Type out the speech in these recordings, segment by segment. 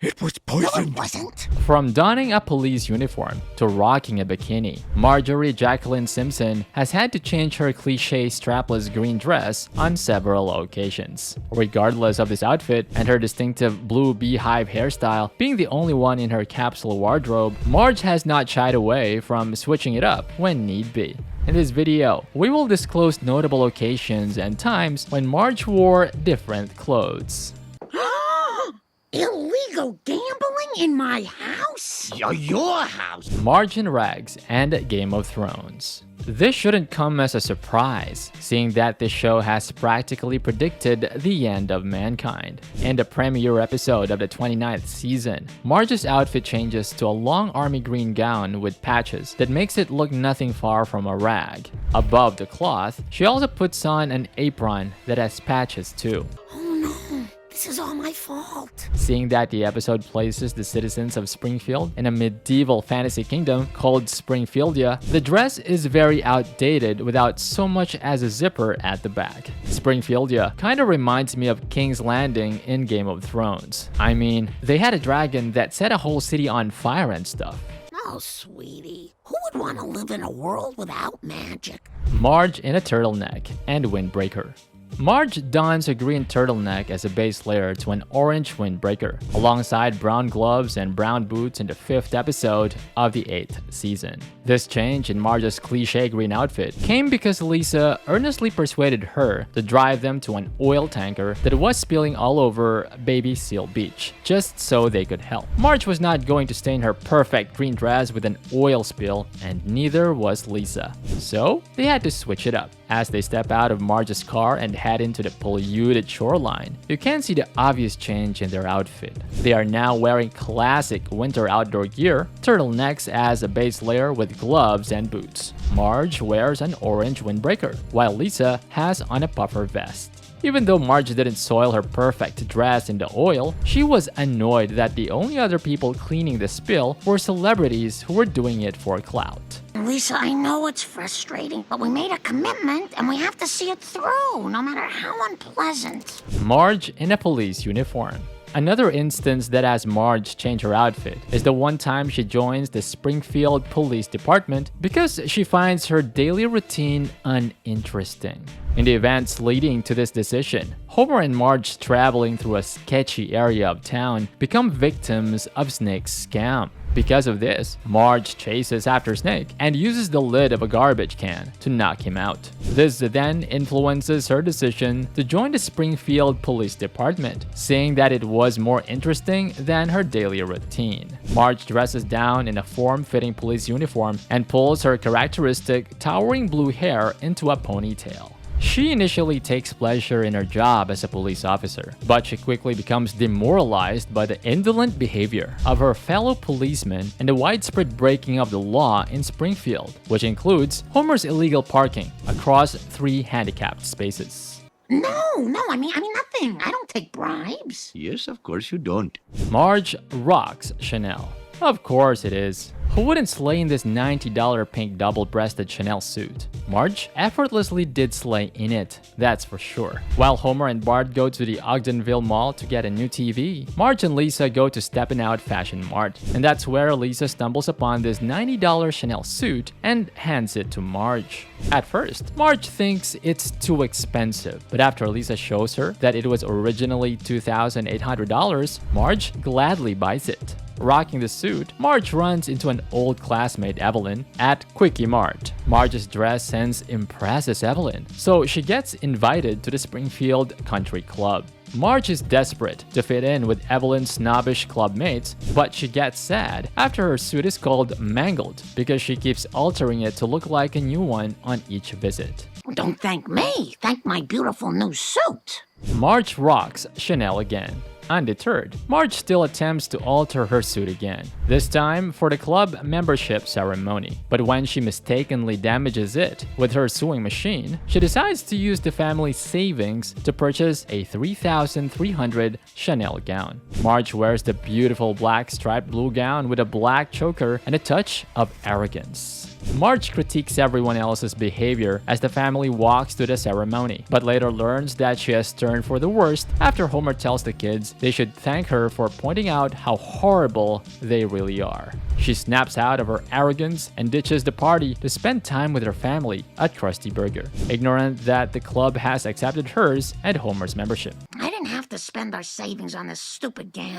It was poisoned. No, it wasn't. From donning a police uniform to rocking a bikini, Marjorie Jacqueline Simpson has had to change her cliché strapless green dress on several occasions. Regardless of this outfit and her distinctive blue beehive hairstyle being the only one in her capsule wardrobe, Marge has not shied away from switching it up when need be. In this video, we will disclose notable occasions and times when Marge wore different clothes. Illegal gambling in my house? Your house. Marge in Rags and Game of Thrones. This shouldn't come as a surprise, seeing that this show has practically predicted the end of mankind. In the premiere episode of the 29th season, Marge's outfit changes to a long army green gown with patches that makes it look nothing far from a rag. Above the cloth, she also puts on an apron that has patches too. This is all my fault. Seeing that the episode places the citizens of Springfield in a medieval fantasy kingdom called Springfieldia, the dress is very outdated without so much as a zipper at the back. Springfieldia kinda reminds me of King's Landing in Game of Thrones. I mean, they had a dragon that set a whole city on fire and stuff. Oh, sweetie. Who would want to live in a world without magic? Marge in a turtleneck and Windbreaker. Marge dons a green turtleneck as a base layer to an orange windbreaker, alongside brown gloves and brown boots in the 5th episode of the 8th season. This change in Marge's cliché green outfit came because Lisa earnestly persuaded her to drive them to an oil tanker that was spilling all over Baby Seal Beach, just so they could help. Marge was not going to stain her perfect green dress with an oil spill, and neither was Lisa. So they had to switch it up. As they step out of Marge's car and head into the polluted shoreline, you can see the obvious change in their outfit. They are now wearing classic winter outdoor gear, turtlenecks as a base layer with gloves and boots. Marge wears an orange windbreaker, while Lisa has on a puffer vest. Even though Marge didn't soil her perfect dress in the oil, she was annoyed that the only other people cleaning the spill were celebrities who were doing it for clout. Lisa, I know it's frustrating, but we made a commitment and we have to see it through, no matter how unpleasant. Marge in a police uniform. Another instance that has Marge change her outfit is the one time she joins the Springfield Police Department because she finds her daily routine uninteresting. In the events leading to this decision, Homer and Marge traveling through a sketchy area of town become victims of Snake's scam. Because of this, Marge chases after Snake and uses the lid of a garbage can to knock him out. This then influences her decision to join the Springfield Police Department, saying that it was more interesting than her daily routine. Marge dresses down in a form-fitting police uniform and pulls her characteristic towering blue hair into a ponytail. She initially takes pleasure in her job as a police officer, but she quickly becomes demoralized by the indolent behavior of her fellow policemen and the widespread breaking of the law in Springfield, which includes Homer's illegal parking across 3 handicapped spaces. No, I mean nothing. I don't take bribes. Yes, of course you don't. Marge rocks Chanel. Of course it is. Who wouldn't slay in this $90 pink double-breasted Chanel suit? Marge effortlessly did slay in it, that's for sure. While Homer and Bart go to the Ogdenville Mall to get a new TV, Marge and Lisa go to Steppin' Out Fashion Mart, and that's where Lisa stumbles upon this $90 Chanel suit and hands it to Marge. At first, Marge thinks it's too expensive, but after Lisa shows her that it was originally $2,800, Marge gladly buys it. Rocking the suit, Marge runs into an old classmate, Evelyn, at Quickie Mart. Marge's dress sense impresses Evelyn, so she gets invited to the Springfield Country Club. Marge is desperate to fit in with Evelyn's snobbish club mates, but she gets sad after her suit is called mangled because she keeps altering it to look like a new one on each visit. Don't thank me. Thank my beautiful new suit. Marge rocks Chanel again. Undeterred, Marge still attempts to alter her suit again, this time for the club membership ceremony. But when she mistakenly damages it with her sewing machine, she decides to use the family's savings to purchase a $3,300 Chanel gown. Marge wears the beautiful black striped blue gown with a black choker and a touch of arrogance. Marge critiques everyone else's behavior as the family walks to the ceremony, but later learns that she has turned for the worst after Homer tells the kids they should thank her for pointing out how horrible they really are. She snaps out of her arrogance and ditches the party to spend time with her family at Krusty Burger, ignorant that the club has accepted hers and Homer's membership. I didn't have to spend our savings on this stupid game.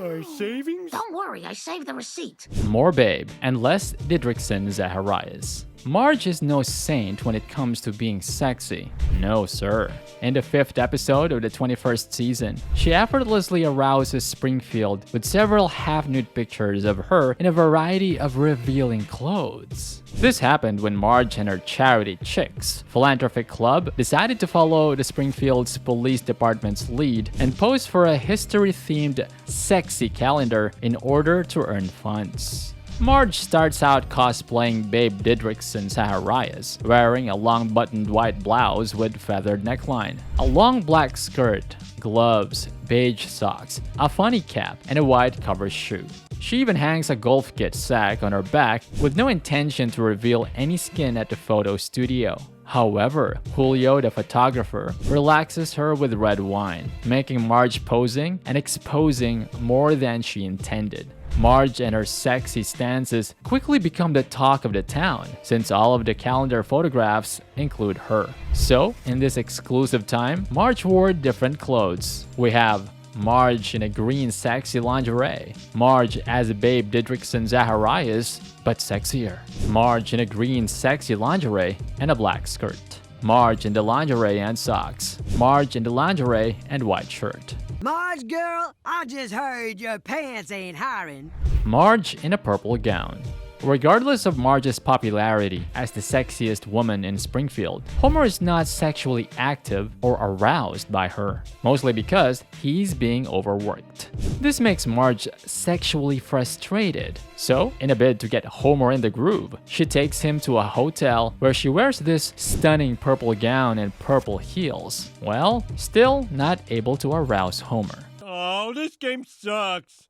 Our savings? Don't worry, I saved the receipt. More Babe and less Didrikson Zacharias. Marge is no saint when it comes to being sexy. No, sir. In the 5th episode of the 21st season, she effortlessly arouses Springfield with several half-nude pictures of her in a variety of revealing clothes. This happened when Marge and her charity Chicks philanthropic club decided to follow the Springfield's police department's lead and pose for a history-themed sexy calendar in order to earn funds. Marge starts out cosplaying Babe Didrikson Zacharias, wearing a long buttoned white blouse with feathered neckline, a long black skirt, gloves, beige socks, a funny cap, and a wide cover shoe. She even hangs a golf kit sack on her back with no intention to reveal any skin at the photo studio. However, Julio the photographer relaxes her with red wine, making Marge posing and exposing more than she intended. Marge and her sexy stances quickly become the talk of the town, since all of the calendar photographs include her. So, in this exclusive time, Marge wore different clothes. We have Marge in a green sexy lingerie, Marge as a Babe Didrikson Zacharias, but sexier, Marge in a green sexy lingerie and a black skirt, Marge in the lingerie and socks, Marge in the lingerie and white shirt, Marge, girl, I just heard your pants ain't hiring. Marge in a purple gown. Regardless of Marge's popularity as the sexiest woman in Springfield, Homer is not sexually active or aroused by her, mostly because he's being overworked. This makes Marge sexually frustrated. So, in a bid to get Homer in the groove, she takes him to a hotel where she wears this stunning purple gown and purple heels. Well, still not able to arouse Homer. Oh, this game sucks.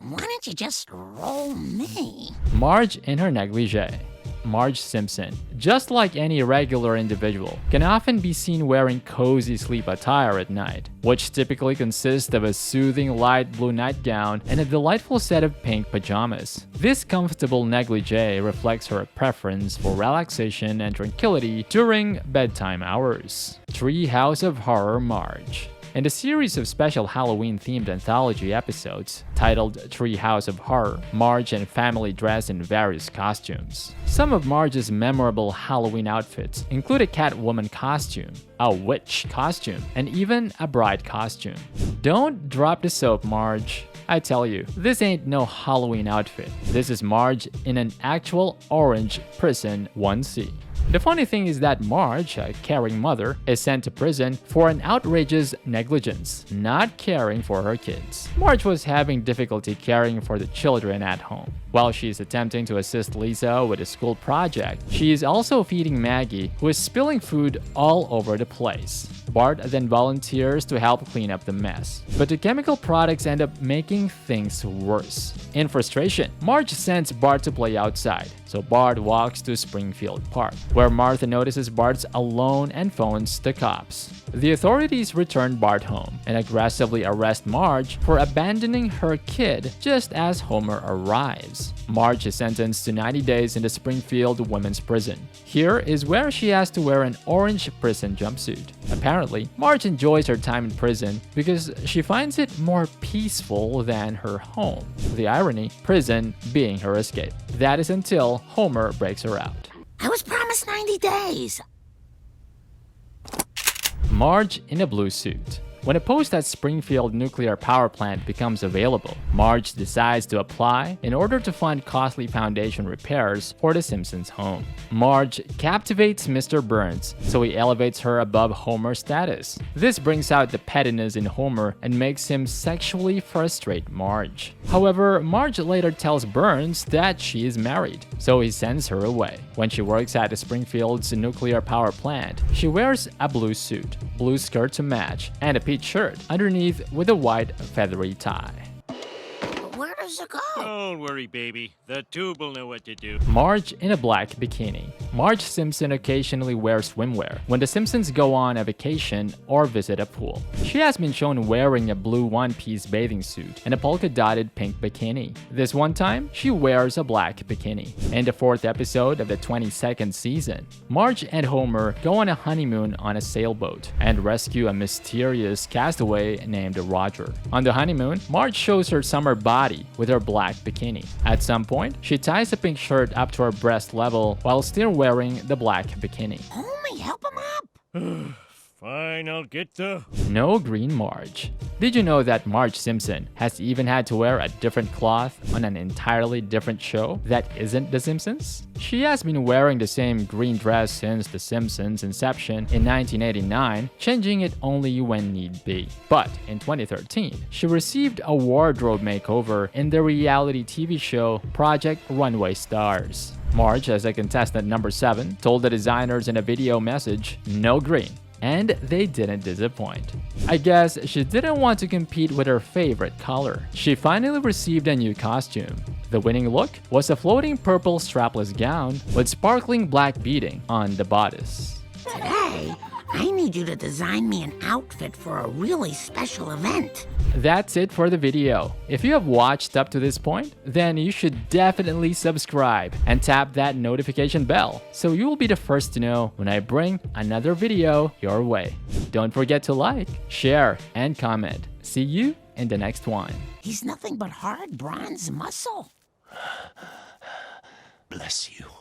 Why don't you just roll me? Marge in her negligee. Marge Simpson, just like any regular individual, can often be seen wearing cozy sleep attire at night, which typically consists of a soothing light blue nightgown and a delightful set of pink pajamas. This comfortable negligee reflects her preference for relaxation and tranquility during bedtime hours. Treehouse of Horror Marge. In the series of special Halloween-themed anthology episodes titled Treehouse of Horror, Marge and family dress in various costumes. Some of Marge's memorable Halloween outfits include a Catwoman costume, a witch costume, and even a bride costume. Don't drop the soap, Marge. I tell you, this ain't no Halloween outfit. This is Marge in an actual orange prison onesie. The funny thing is that Marge, a caring mother, is sent to prison for an outrageous negligence, not caring for her kids. Marge was having difficulty caring for the children at home. While she is attempting to assist Lisa with a school project, she is also feeding Maggie, who is spilling food all over the place. Bart then volunteers to help clean up the mess, but the chemical products end up making things worse. In frustration, Marge sends Bart to play outside, so Bart walks to Springfield Park, where Martha notices Bart's alone and phones the cops. The authorities return Bart home and aggressively arrest Marge for abandoning her kid just as Homer arrives. Marge is sentenced to 90 days in the Springfield Women's Prison. Here is where she has to wear an orange prison jumpsuit. Apparently, Marge enjoys her time in prison because she finds it more peaceful than her home. The irony, prison being her escape. That is until Homer breaks her out. I was promised 90 days. Marge in a blue suit. When a post at Springfield Nuclear Power Plant becomes available, Marge decides to apply in order to fund costly foundation repairs for the Simpsons' home. Marge captivates Mr. Burns, so he elevates her above Homer's status. This brings out the pettiness in Homer and makes him sexually frustrate Marge. However, Marge later tells Burns that she is married, so he sends her away. When she works at the Springfield's nuclear power plant, she wears a blue suit, blue skirt to match, and a peach shirt underneath with a white feathery tie. Where years ago. Don't worry, baby. The tube will know what to do. Marge in a black bikini. Marge Simpson occasionally wears swimwear when the Simpsons go on a vacation or visit a pool. She has been shown wearing a blue one-piece bathing suit and a polka-dotted pink bikini. This one time, she wears a black bikini. In the 4th episode of the 22nd season, Marge and Homer go on a honeymoon on a sailboat and rescue a mysterious castaway named Roger. On the honeymoon, Marge shows her summer body with her black bikini. At some point, she ties a pink shirt up to her breast level while still wearing the black bikini. Homie, help him up. Fine, I'll get the... No green Marge. Did you know that Marge Simpson has even had to wear a different cloth on an entirely different show that isn't The Simpsons? She has been wearing the same green dress since The Simpsons' inception in 1989, changing it only when need be. But in 2013, she received a wardrobe makeover in the reality TV show Project Runway Stars. Marge, as a contestant number 7, told the designers in a video message, "No green." And they didn't disappoint. I guess she didn't want to compete with her favorite color. She finally received a new costume. The winning look was a floating purple strapless gown with sparkling black beading on the bodice. Today, I need you to design me an outfit for a really special event. That's it for the video. If you have watched up to this point, then you should definitely subscribe and tap that notification bell so you will be the first to know when I bring another video your way. Don't forget to like, share, and comment. See you in the next one. He's nothing but hard bronze muscle. Bless you.